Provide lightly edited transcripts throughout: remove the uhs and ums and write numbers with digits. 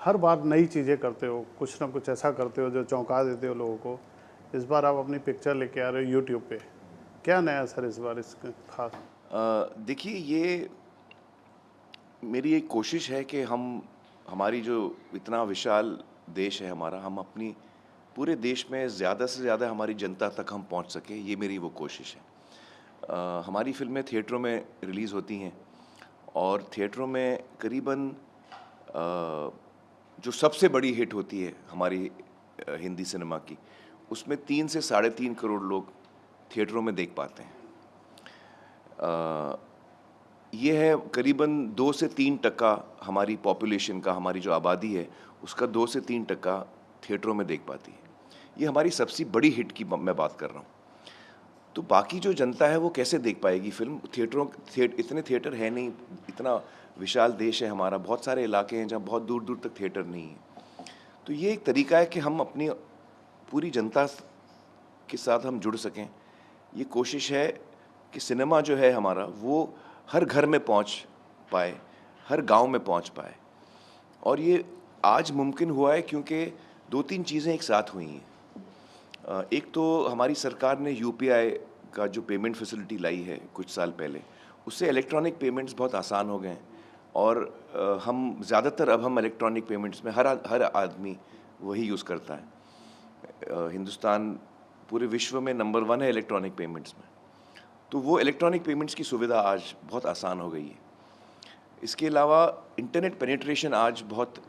हर बार नई चीज़ें करते हो, कुछ ना कुछ ऐसा करते हो जो चौंका देते हो लोगों को। इस बार आप अपनी पिक्चर लेके आ रहे हो यूट्यूब पे, क्या नया सर इस बार इसका खास? देखिए, ये मेरी एक कोशिश है कि हम हमारी जो इतना विशाल देश है हमारा, हम अपनी पूरे देश में ज़्यादा से ज़्यादा हमारी जनता तक हम पहुंच सकें, ये मेरी वो कोशिश है। हमारी फ़िल्में थिएटरों में रिलीज़ होती हैं और थिएटरों में करीबन जो सबसे बड़ी हिट होती है हमारी हिंदी सिनेमा की, उसमें 3 से साढ़े 3 करोड़ लोग थिएटरों में देख पाते हैं। अ, ये है करीबन 2 से 3% हमारी पॉपुलेशन का, हमारी जो आबादी है, उसका 2 से 3% थिएटरों में देख पाती है। ये हमारी सबसे बड़ी हिट की मैं बात कर रहा हूँ। तो बाकी जो जनता है वो कैसे देख पाएगी फ़िल्म? इतने थिएटर है नहीं, इतना विशाल देश है हमारा, बहुत सारे इलाके हैं जहाँ बहुत दूर-दूर तक थिएटर नहीं है। तो ये एक तरीका है कि हम अपनी पूरी जनता के साथ हम जुड़ सकें। ये कोशिश है कि सिनेमा जो है हमारा वो हर घर में पहुंच पाए, हर गांव में पहुंच पाए। और ये आज मुमकिन हुआ है क्योंकि 2-3 चीज़ें एक साथ हुई हैं। एक तो हमारी सरकार ने यूपीआई का जो पेमेंट फैसिलिटी लाई है कुछ साल पहले, उससे इलेक्ट्रॉनिक पेमेंट्स बहुत आसान हो गए हैं और अब हम इलेक्ट्रॉनिक पेमेंट्स में हर आदमी वही यूज़ करता है। हिंदुस्तान पूरे विश्व में नंबर 1 है इलेक्ट्रॉनिक पेमेंट्स में। तो वो इलेक्ट्रॉनिक पेमेंट्स की सुविधा आज बहुत आसान हो गई है। इसके अलावा इंटरनेट पेनिट्रेशन आज बहुत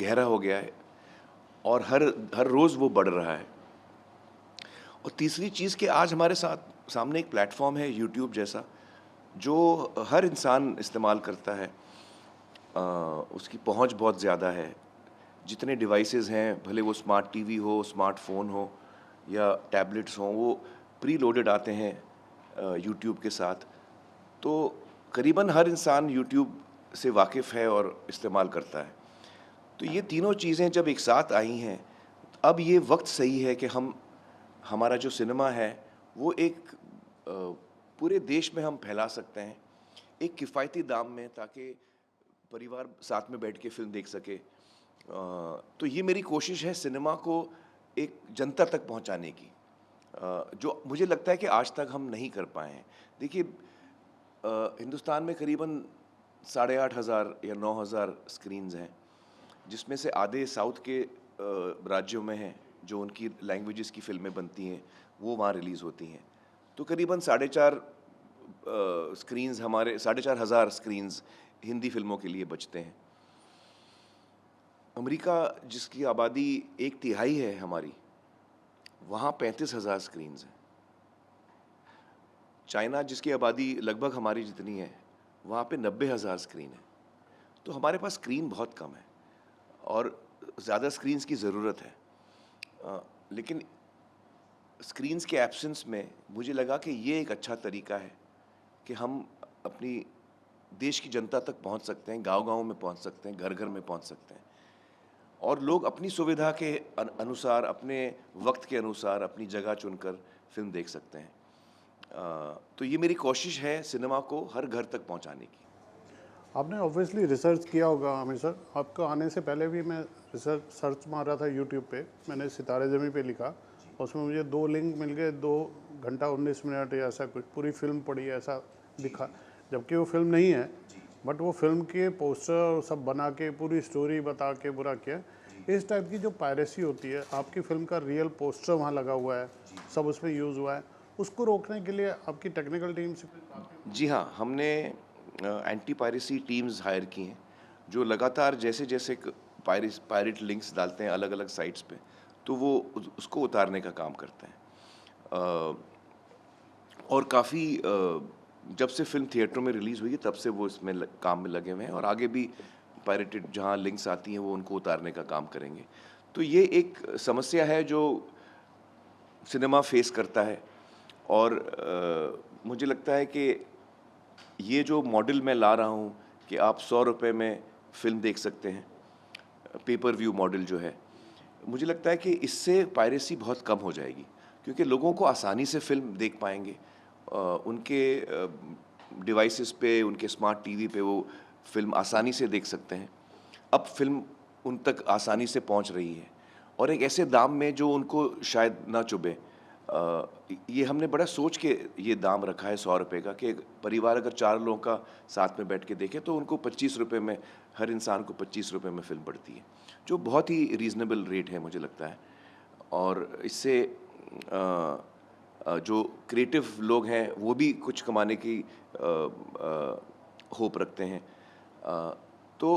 गहरा हो गया है और हर हर रोज़ वो बढ़ रहा है। और तीसरी चीज़ कि आज हमारे साथ सामने एक प्लेटफ़ॉर्म है यूट्यूब जैसा, जो हर इंसान इस्तेमाल करता है। उसकी पहुँच बहुत ज़्यादा है। जितने डिवाइसेज़ हैं, भले वो स्मार्ट टीवी हो, स्मार्टफ़ोन हो या टैबलेट्स हों, वो प्री लोडेड आते हैं यूट्यूब के साथ। तो करीबन हर इंसान यूट्यूब से वाकिफ़ है और इस्तेमाल करता है। तो ये तीनों चीज़ें जब एक साथ आई हैं, अब ये वक़्त सही है कि हम हमारा जो सिनेमा है, वो एक अ, पूरे देश में हम फैला सकते हैं, एक किफ़ायती दाम में, ताकि परिवार साथ में बैठ के फ़िल्म देख सके। तो ये मेरी कोशिश है सिनेमा को एक जनता तक पहुँचाने की, जो मुझे लगता है कि आज तक हम नहीं कर पाए हैं। देखिए, हिंदुस्तान में करीबन साढ़े 8,000 या 9,000 स्क्रीन्स हैं, जिसमें से आधे साउथ के राज्यों में हैं, जो उनकी लैंग्वेजेस की फ़िल्में बनती हैं, वो वहाँ रिलीज़ होती हैं। तो करीबन साढ़े 4 स्क्रीन्स हमारे 4,500 स्क्रीन्स हिंदी फ़िल्मों के लिए बचते हैं। अमेरिका, जिसकी आबादी 1/3 है हमारी, वहाँ 35,000 स्क्रीन्स हैं। चाइना, जिसकी आबादी लगभग हमारी जितनी है, वहाँ पे 90,000 स्क्रीन है। तो हमारे पास स्क्रीन बहुत कम है और ज़्यादा स्क्रीन्स की ज़रूरत है। लेकिन स्क्रीन्स के एब्सेंस में मुझे लगा कि ये एक अच्छा तरीका है कि हम अपनी देश की जनता तक पहुंच सकते हैं, गांव-गांव में पहुंच सकते हैं, घर-घर में पहुंच सकते हैं और लोग अपनी सुविधा के अनुसार, अपने वक्त के अनुसार अपनी जगह चुनकर फ़िल्म देख सकते हैं। तो ये मेरी कोशिश है सिनेमा को हर घर तक पहुंचाने की। आपने ऑब्वियसली रिसर्च किया होगा आमिर सर, आपको आने से पहले भी मैं रिसर्च सर्च मार रहा था यूट्यूब पे, मैंने सितारे ज़मीं पे लिखा, उसमें मुझे 2 लिंक मिल गए, 2 घंटा 19 मिनट या ऐसा कुछ, पूरी फ़िल्म पड़ी है ऐसा दिखा, जबकि वो फ़िल्म नहीं है, बट वो फ़िल्म के पोस्टर और सब बना के पूरी स्टोरी बता के पूरा किया। इस टाइप की जो पायरेसी होती है, आपकी फ़िल्म का रियल पोस्टर वहाँ लगा हुआ है, सब उसमें यूज़ हुआ है, उसको रोकने के लिए आपकी टेक्निकल टीम से कोई बात नहीं जी हाँ, हमने एंटी पायरेसी टीम्स हायर की हैं, जो लगातार जैसे-जैसे पायरेट लिंक्स डालते हैं अलग-अलग साइट्स पे, तो वो उसको उतारने का काम करते हैं। अ, और काफ़ी जब से फ़िल्म थिएटरों में रिलीज़ हुई है, तब से वो इसमें काम में लगे हुए हैं और आगे भी पायरेटेड जहाँ लिंक्स आती हैं, वो उनको उतारने का काम करेंगे। तो ये एक समस्या है जो सिनेमा फेस करता है और मुझे लगता है कि ये जो मॉडल मैं ला रहा हूँ कि आप ₹100 में फ़िल्म देख सकते हैं, पेपर व्यू मॉडल जो है, मुझे लगता है कि इससे पायरेसी बहुत कम हो जाएगी क्योंकि लोगों को आसानी से फ़िल्म देख पाएँगे। उनके डिवाइसेस पे, उनके स्मार्ट टीवी पे वो फ़िल्म आसानी से देख सकते हैं। अब फिल्म उन तक आसानी से पहुंच रही है और एक ऐसे दाम में जो उनको शायद ना चुभे। ये हमने बड़ा सोच के ये दाम रखा है 100 रुपये का, कि एक परिवार अगर 4 लोगों का साथ में बैठ के देखे तो उनको 25 रुपये में, हर इंसान को 25 रुपये में फिल्म पड़ती है, जो बहुत ही रीज़नेबल रेट है मुझे लगता है। और इससे जो क्रिएटिव लोग हैं वो भी कुछ कमाने की होप रखते हैं। तो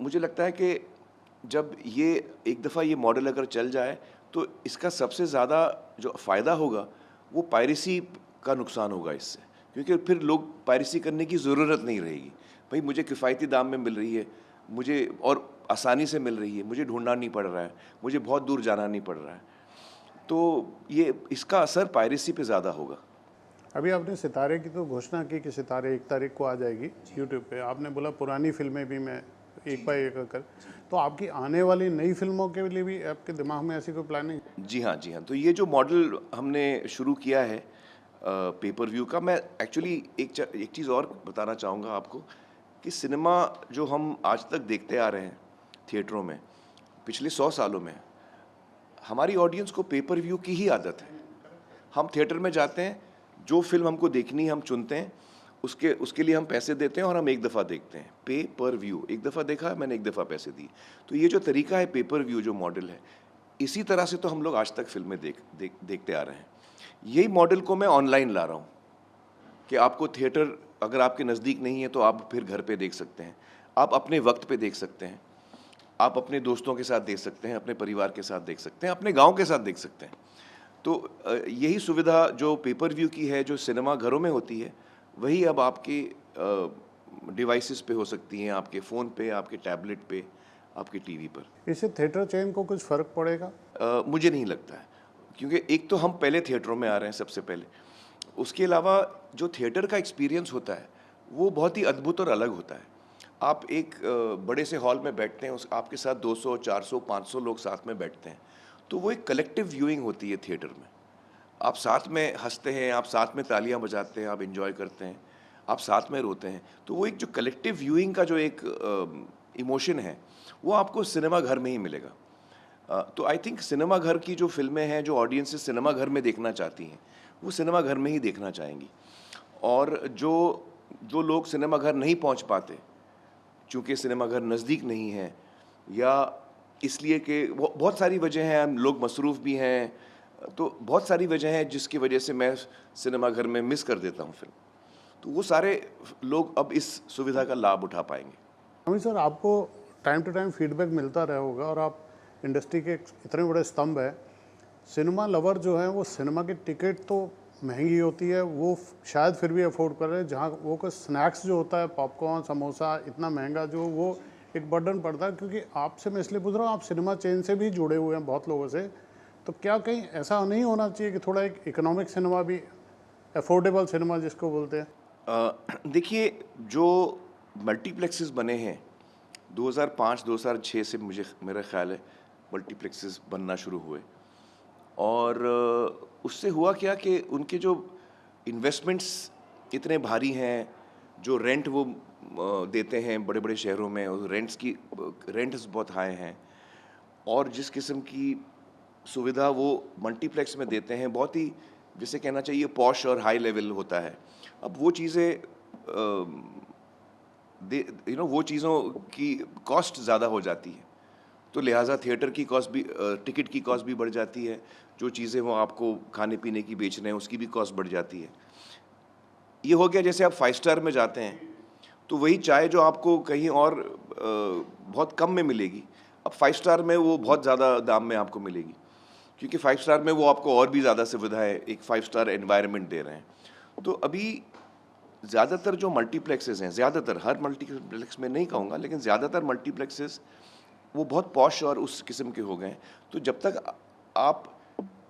मुझे लगता है कि जब ये एक दफ़ा ये मॉडल अगर चल जाए तो इसका सबसे ज़्यादा जो फ़ायदा होगा वो पायरेसी का नुकसान होगा इससे, क्योंकि फिर लोग पायरेसी करने की ज़रूरत नहीं रहेगी। भाई मुझे किफ़ायती दाम में मिल रही है, मुझे और आसानी से मिल रही है, मुझे ढूंढना नहीं पड़ रहा है, मुझे बहुत दूर जाना नहीं पड़ रहा है, तो ये इसका असर पायरेसी पे ज़्यादा होगा। अभी आपने सितारे की तो घोषणा की कि सितारे 1 तारीख को आ जाएगी यूट्यूब पे। आपने बोला पुरानी फिल्में भी मैं एक बाय एक कर, तो आपकी आने वाली नई फिल्मों के लिए भी आपके दिमाग में ऐसी कोई प्लानिंग? जी हाँ, जी हाँ। तो ये जो मॉडल हमने शुरू किया है पेपर व्यू का, मैं एक्चुअली एक चीज़ और बताना चाहूँगा आपको कि सिनेमा जो हम आज तक देखते आ रहे हैं थिएटरों में पिछले 100 सालों में, हमारी ऑडियंस को पेपर व्यू की ही आदत है। हम थिएटर में जाते हैं, जो फिल्म हमको देखनी है हम चुनते हैं, उसके लिए हम पैसे देते हैं और हम एक दफ़ा देखते हैं। पे पर व्यू, एक दफ़ा देखा, मैंने एक दफ़ा पैसे दिए। तो ये जो तरीका है पेपर व्यू जो मॉडल है, इसी तरह से तो हम लोग आज तक फिल्में देखते आ रहे हैं। यही मॉडल को मैं ऑनलाइन ला रहा हूँ कि आपको थिएटर अगर आपके नज़दीक नहीं है तो आप फिर घर पे देख सकते हैं, आप अपने वक्त पे देख सकते हैं, आप अपने दोस्तों के साथ देख सकते हैं, अपने परिवार के साथ देख सकते हैं, अपने गांव के साथ देख सकते हैं। तो यही सुविधा जो पेपर व्यू की है, जो सिनेमा घरों में होती है, वही अब आपके डिवाइसेस पे हो सकती हैं, आपके फ़ोन पे, आपके टैबलेट पे, आपके टीवी पर। इससे थिएटर चेन को कुछ फ़र्क पड़ेगा? मुझे नहीं लगता है, क्योंकि एक तो हम पहले थिएटरों में आ रहे हैं सबसे पहले, उसके अलावा जो थिएटर का एक्सपीरियंस होता है वो बहुत ही अद्भुत और अलग होता है। आप एक बड़े से हॉल में बैठते हैं, उस आपके साथ 200, 400, 500 लोग साथ में बैठते हैं, तो वो एक कलेक्टिव व्यूइंग होती है थिएटर में। आप साथ में हंसते हैं, आप साथ में तालियां बजाते हैं, आप एंजॉय करते हैं, आप साथ में रोते हैं। तो वो एक जो कलेक्टिव व्यूइंग का जो एक इमोशन है वो आपको सिनेमा घर में ही मिलेगा। तो आई थिंक सिनेमा घर की जो फिल्में हैं, जो ऑडियंसेस सिनेमा घर में देखना चाहती हैं, वो सिनेमा घर में ही देखना चाहेंगी। और जो लोग सिनेमा घर नहीं पहुंच पाते, चूँकि सिनेमा घर नज़दीक नहीं है, या इसलिए कि बहुत सारी वजह हैं, हम लोग मसरूफ़ भी हैं, तो बहुत सारी वजह हैं जिसकी वजह से मैं सिनेमा घर में मिस कर देता हूँ फिल्म। तो वो सारे लोग अब इस सुविधा का लाभ उठा पाएंगे। अमित सर, आपको टाइम टू टाइम फीडबैक मिलता रहा होगा और आप इंडस्ट्री के इतने बड़े स्तंभ हैं। सिनेमा लवर जो हैं वो सिनेमा की टिकट तो महंगी होती है, वो शायद फिर भी अफोर्ड कर रहे हैं, जहाँ वो कोई स्नैक्स जो होता है, पॉपकॉर्न, समोसा, इतना महंगा जो वो एक बर्डन पड़ता है। क्योंकि आपसे मैं इसलिए पूछ रहा हूँ, आप सिनेमा चेन से भी जुड़े हुए हैं बहुत लोगों से, तो क्या कहीं ऐसा नहीं होना चाहिए कि थोड़ा एक इकोनॉमिक सिनेमा भी, अफोर्डेबल सिनेमा जिसको बोलते हैं? देखिए, जो मल्टीप्लेक्सेस बने हैं 2005-2006 से, मेरा ख्याल है मल्टीप्लेक्सेस बनना शुरू हुए, और उससे हुआ क्या कि उनके जो इन्वेस्टमेंट्स इतने भारी हैं, जो रेंट वो देते हैं बड़े बड़े शहरों में, और रेंट्स बहुत हाई हैं, और जिस किस्म की सुविधा वो मल्टीप्लेक्स में देते हैं, बहुत ही, जिसे कहना चाहिए, पॉश और हाई लेवल होता है। अब वो चीज़ें वो चीज़ों की कॉस्ट ज़्यादा हो जाती है, तो लिहाजा थिएटर की कॉस्ट भी, टिकट की कॉस्ट भी बढ़ जाती है, जो चीज़ें वो आपको खाने पीने की बेच रहे हैं उसकी भी कॉस्ट बढ़ जाती है। ये हो गया, जैसे आप 5 स्टार में जाते हैं तो वही चाय जो आपको कहीं और बहुत कम में मिलेगी, अब 5 स्टार में वो बहुत ज़्यादा दाम में आपको मिलेगी, क्योंकि 5 स्टार में वो आपको और भी ज़्यादा सुविधाएं, एक 5 स्टार एनवायरनमेंट दे रहे हैं। तो अभी ज़्यादातर जो मल्टीप्लेक्सेस हैं, ज़्यादातर, हर मल्टीप्लेक्स में नहीं कहूँगा, लेकिन ज़्यादातर मल्टीप्लेक्सेस वो बहुत पॉश और उस किस्म के हो गए हैं। तो जब तक आप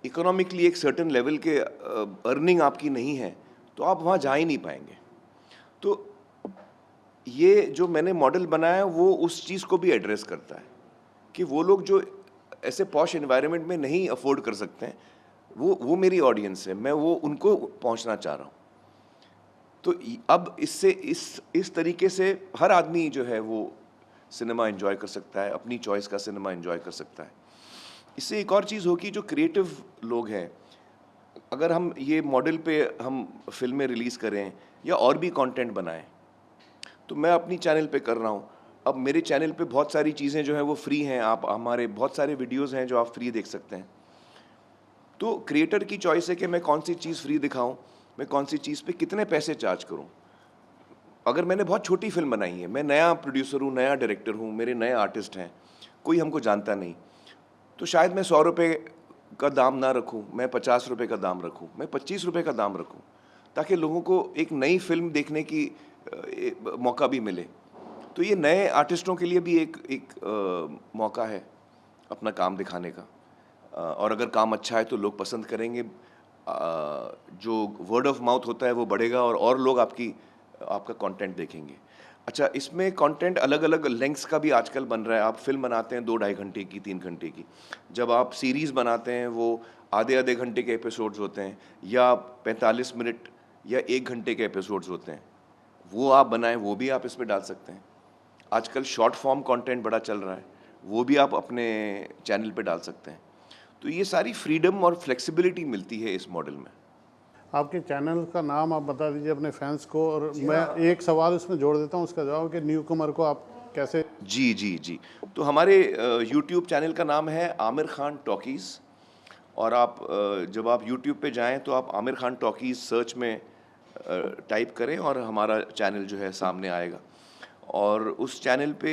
इकोनॉमिकली एक सर्टेन लेवल के अर्निंग आपकी नहीं है, तो आप वहाँ जा ही नहीं पाएंगे। तो ये जो मैंने मॉडल बनाया है वो उस चीज़ को भी एड्रेस करता है कि वो लोग जो ऐसे पॉश एनवायरनमेंट में नहीं अफोर्ड कर सकते हैं, वो मेरी ऑडियंस है, मैं वो उनको पहुंचना चाह रहा हूँ। तो अब इससे इस तरीके से हर आदमी जो है वो सिनेमा एंजॉय कर सकता है, अपनी चॉइस का सिनेमा एंजॉय कर सकता है। इससे एक और चीज़ होगी, जो क्रिएटिव लोग हैं, अगर हम ये मॉडल पे हम फिल्में रिलीज़ करें या और भी कंटेंट बनाएं, तो मैं अपनी चैनल पे कर रहा हूँ। अब मेरे चैनल पे बहुत सारी चीज़ें जो हैं वो फ्री हैं, आप हमारे बहुत सारे वीडियोज़ हैं जो आप फ्री देख सकते हैं। तो क्रिएटर की चॉइस है कि मैं कौन सी चीज़ फ्री दिखाऊं, मैं कौन सी चीज़ पे कितने पैसे चार्ज करूं। अगर मैंने बहुत छोटी फिल्म बनाई है, मैं नया प्रोड्यूसर हूं, नया डायरेक्टर हूं, मेरे नए आर्टिस्ट हैं, कोई हमको जानता नहीं, तो शायद मैं 100 रुपये का दाम ना रखूं, मैं 50 रुपये का दाम रखूं, मैं 25 रुपये का दाम रखूं, ताकि लोगों को एक नई फिल्म देखने की मौका भी मिले। तो ये नए आर्टिस्टों के लिए भी एक मौका है अपना काम दिखाने का। और अगर काम अच्छा है तो लोग पसंद करेंगे, जो वर्ड ऑफ माउथ होता है वो बढ़ेगा और लोग आपका कंटेंट देखेंगे। अच्छा, इसमें कंटेंट अलग अलग लेंथ्स का भी आजकल बन रहा है। आप फिल्म बनाते हैं 2-2.5 घंटे की, 3 घंटे की, जब आप सीरीज़ बनाते हैं वो आधे घंटे के एपिसोड्स होते हैं, या 45 मिनट या 1 घंटे के एपिसोड्स होते हैं, वो आप बनाएं, वो भी आप इसमें डाल सकते हैं। आजकल शॉर्ट फॉर्म कंटेंट बड़ा चल रहा है, वो भी आप अपने चैनल पे डाल सकते हैं। तो ये सारी फ्रीडम और फ्लेक्सिबिलिटी मिलती है इस मॉडल में। आपके चैनल का नाम आप बता दीजिए अपने फैंस को, और मैं एक सवाल उसमें जोड़ देता हूँ उसका जवाब, कि न्यू कमर को आप कैसे। जी। तो हमारे यूट्यूब चैनल का नाम है आमिर खान टॉकीज़, और आप जब आप यूट्यूब पे जाएं तो आप आमिर खान टॉकीज़ सर्च में टाइप करें और हमारा चैनल जो है सामने आएगा। और उस चैनल पे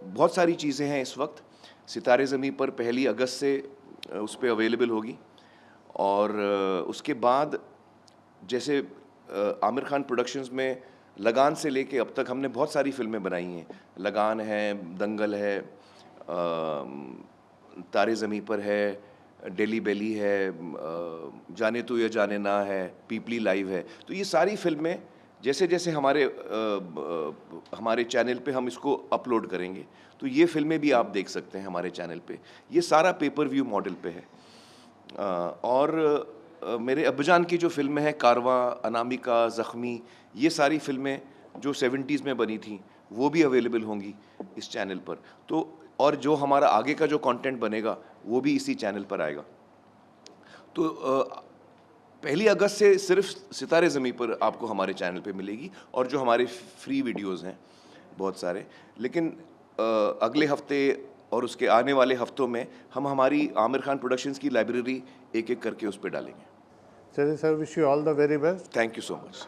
बहुत सारी चीज़ें हैं इस वक्त। सितारे ज़मीं पर 1 अगस्त से उस पे अवेलेबल होगी, और उसके बाद जैसे आमिर खान प्रोडक्शंस में लगान से लेके अब तक हमने बहुत सारी फिल्में बनाई हैं। लगान है, दंगल है, तारे ज़मीं पर है, डेली बेली है, जाने तू या जाने ना है, पीपली लाइव है। तो ये सारी फिल्में जैसे जैसे हमारे चैनल पे हम इसको अपलोड करेंगे, तो ये फिल्में भी आप देख सकते हैं हमारे चैनल पे। ये सारा पेपर व्यू मॉडल पे है। और मेरे अब्बाजान की जो फिल्में हैं, कारवां, अनामिका, ज़ख्मी, ये सारी फिल्में जो 70s में बनी थी, वो भी अवेलेबल होंगी इस चैनल पर। तो और जो हमारा आगे का जो कंटेंट बनेगा वो भी इसी चैनल पर आएगा। तो 1 अगस्त से सिर्फ सितारे ज़मीं पर आपको हमारे चैनल पे मिलेगी, और जो हमारे फ्री वीडियोज़ हैं बहुत सारे। लेकिन अगले हफ्ते और उसके आने वाले हफ्तों में हम हमारी आमिर खान प्रोडक्शंस की लाइब्रेरी एक एक करके उस पर डालेंगे। चलिए sir, wish you all the very best. Thank you so much.